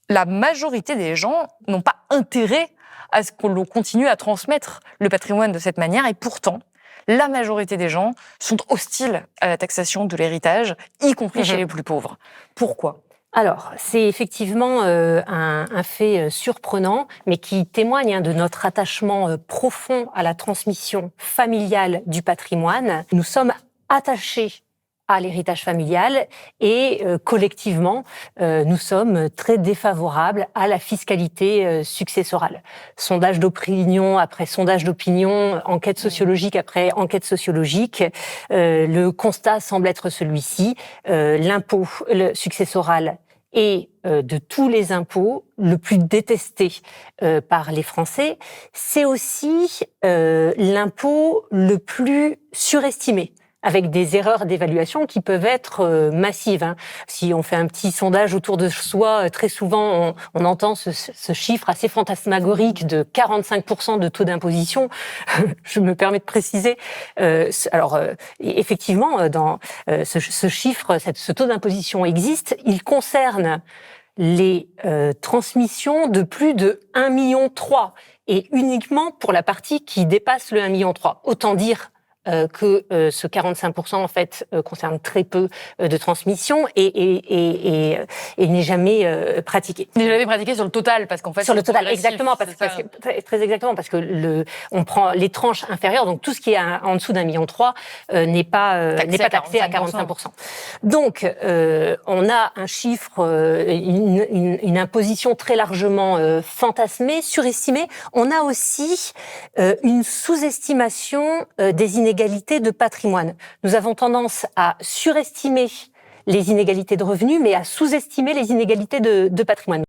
la majorité des gens n'ont pas intérêt à ce qu'on continue à transmettre le patrimoine de cette manière, et pourtant, la majorité des gens sont hostiles à la taxation de l'héritage, y compris chez les plus pauvres. Pourquoi ? Alors, c'est effectivement un fait surprenant, mais qui témoigne de notre attachement profond à la transmission familiale du patrimoine. Nous sommes attachés à l'héritage familial et collectivement, nous sommes très défavorables à la fiscalité successorale. Sondage d'opinion après sondage d'opinion, enquête sociologique après enquête sociologique, le constat semble être celui-ci. L'impôt successoral est de tous les impôts le plus détesté par les Français. C'est aussi l'impôt le plus surestimé, avec des erreurs d'évaluation qui peuvent être massives. Si on fait un petit sondage autour de soi, très souvent on entend ce chiffre assez fantasmagorique de 45% de taux d'imposition. Je me permets de préciser. Effectivement, dans ce chiffre, ce taux d'imposition existe. Il concerne les transmissions de plus de 1,3 million et uniquement pour la partie qui dépasse le 1,3 million. Autant dire que ce 45% en fait concerne très peu de transmissions et n'est jamais pratiqué. N'est jamais pratiqué sur le total, parce qu'en fait sur le total, exactement, très exactement, parce que on prend les tranches inférieures, donc tout ce qui est en dessous d'1,3 million n'est pas taxé à 45%. Donc on a un chiffre, une imposition très largement fantasmée, surestimée. On a aussi une sous-estimation des inégalités de patrimoine. Nous avons tendance à surestimer les inégalités de revenus, mais à sous-estimer les inégalités de patrimoine.